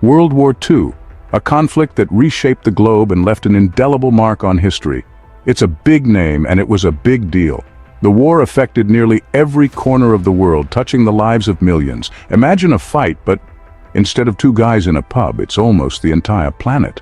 World War II, a conflict that reshaped the globe and left an indelible mark on history. It's a big name and it was a big deal. The war affected nearly every corner of the world, touching the lives of millions. Imagine a fight, but instead of two guys in a pub, it's almost the entire planet.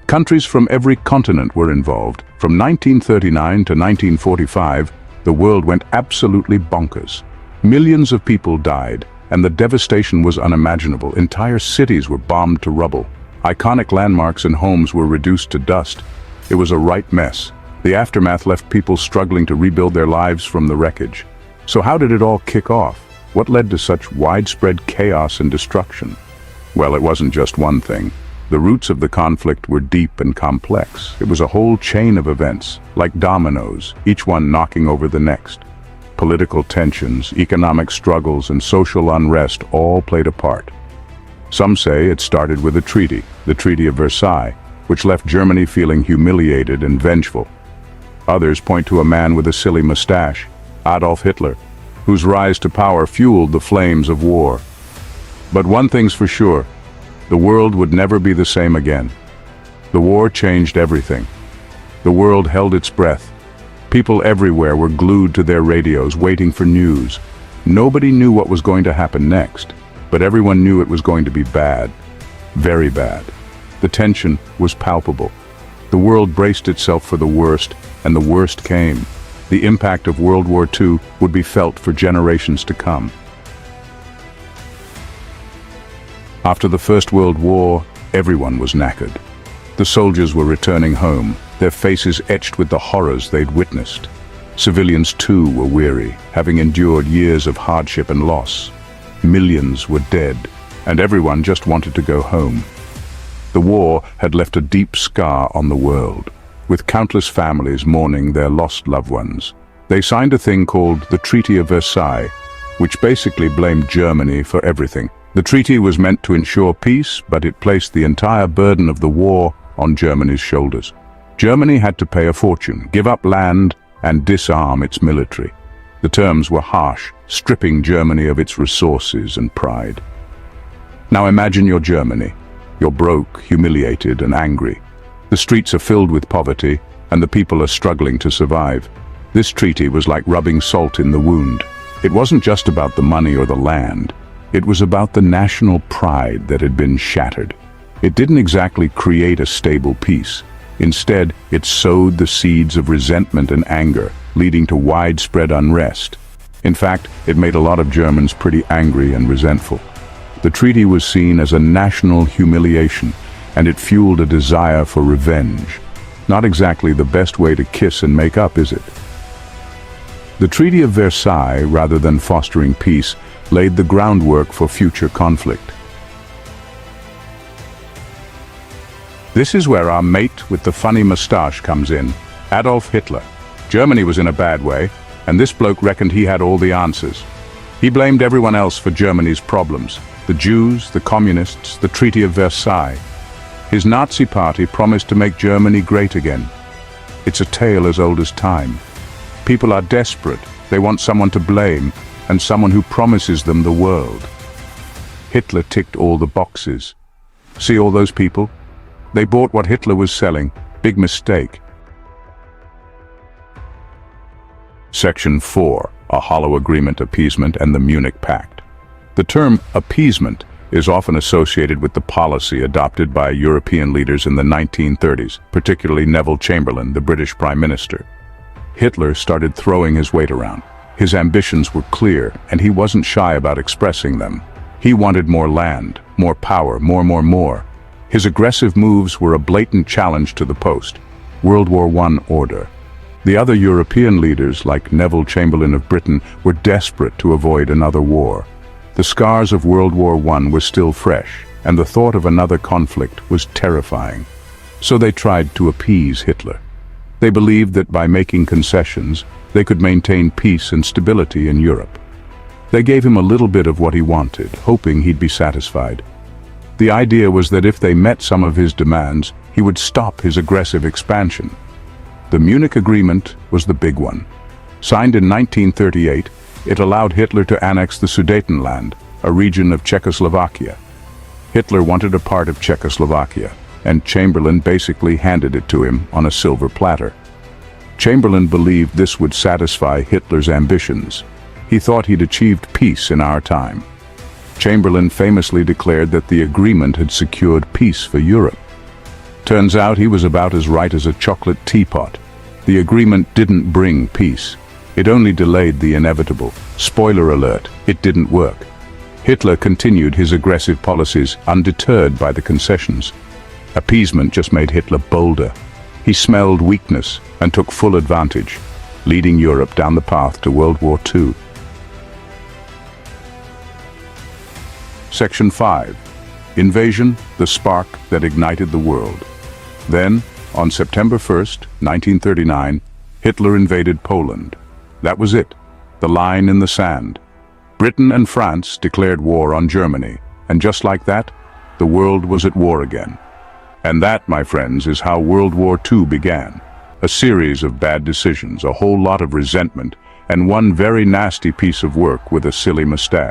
Countries from every continent were involved. From 1939 to 1945, the world went absolutely bonkers. Millions of people died, and the devastation was unimaginable. Entire cities were bombed to rubble. Iconic landmarks and homes were reduced to dust. It was a right mess. The aftermath left people struggling to rebuild their lives from the wreckage. So how did it all kick off? What led to such widespread chaos and destruction? Well, it wasn't just one thing. The roots of the conflict were deep and complex. It was a whole chain of events, like dominoes, each one knocking over the next. Political tensions, economic struggles, and social unrest all played a part. Some say it started with a treaty, the Treaty of Versailles, which left Germany feeling humiliated and vengeful. Others point to a man with a silly mustache, Adolf Hitler, whose rise to power fueled the flames of war. But one thing's for sure, the world would never be the same again. The war changed everything. The world held its breath. People everywhere were glued to their radios, waiting for news. Nobody knew what was going to happen next, but everyone knew it was going to be bad. Very bad. The tension was palpable. The world braced itself for the worst, and the worst came. The impact of World War II would be felt for generations to come. After the First World War, everyone was knackered. The soldiers were returning home, their faces etched with the horrors they'd witnessed. Civilians too were weary, having endured years of hardship and loss. Millions were dead, and everyone just wanted to go home. The war had left a deep scar on the world, with countless families mourning their lost loved ones. They signed a thing called the Treaty of Versailles, which basically blamed Germany for everything. The treaty was meant to ensure peace, but it placed the entire burden of the war on Germany's shoulders. Germany had to pay a fortune, give up land, and disarm its military. The terms were harsh, stripping Germany of its resources and pride. Now imagine you're Germany. You're broke, humiliated, and angry. The streets are filled with poverty, and the people are struggling to survive. This treaty was like rubbing salt in the wound. It wasn't just about the money or the land. It was about the national pride that had been shattered. It didn't exactly create a stable peace. Instead, it sowed the seeds of resentment and anger, leading to widespread unrest. In fact, it made a lot of Germans pretty angry and resentful. The treaty was seen as a national humiliation, and it fueled a desire for revenge. Not exactly the best way to kiss and make up, is it? The Treaty of Versailles, rather than fostering peace, laid the groundwork for future conflict. This is where our mate with the funny mustache comes in, Adolf Hitler. Germany was in a bad way, and this bloke reckoned he had all the answers. He blamed everyone else for Germany's problems, the Jews, the communists, the Treaty of Versailles. His Nazi party promised to make Germany great again. It's a tale as old as time. People are desperate, they want someone to blame, and someone who promises them the world. Hitler ticked all the boxes. See all those people? They bought what Hitler was selling. Big mistake. Section 4. A hollow agreement, appeasement, and the Munich Pact. The term appeasement is often associated with the policy adopted by European leaders in the 1930s, particularly Neville Chamberlain, the British Prime Minister. Hitler started throwing his weight around. His ambitions were clear, and he wasn't shy about expressing them. He wanted more land, more power, more. His aggressive moves were a blatant challenge to the post, World War I order. The other European leaders, like Neville Chamberlain of Britain, were desperate to avoid another war. The scars of World War I were still fresh, and the thought of another conflict was terrifying. So they tried to appease Hitler. They believed that by making concessions, they could maintain peace and stability in Europe. They gave him a little bit of what he wanted, hoping he'd be satisfied. The idea was that if they met some of his demands, he would stop his aggressive expansion. The Munich Agreement was the big one. Signed in 1938, it allowed Hitler to annex the Sudetenland, a region of Czechoslovakia. Hitler wanted a part of Czechoslovakia, and Chamberlain basically handed it to him on a silver platter. Chamberlain believed this would satisfy Hitler's ambitions. He thought he'd achieved peace in our time. Chamberlain famously declared that the agreement had secured peace for Europe. Turns out he was about as right as a chocolate teapot. The agreement didn't bring peace. It only delayed the inevitable. Spoiler alert, it didn't work. Hitler continued his aggressive policies, undeterred by the concessions. Appeasement just made Hitler bolder. He smelled weakness and took full advantage, leading Europe down the path to World War II. Section 5. Invasion, the spark that ignited the world. Then, on September 1st, 1939, Hitler invaded Poland. That was it, the line in the sand. Britain and France declared war on Germany, and just like that, the world was at war again. And that, my friends, is how World War II began. A series of bad decisions, a whole lot of resentment, and one very nasty piece of work with a silly mustache.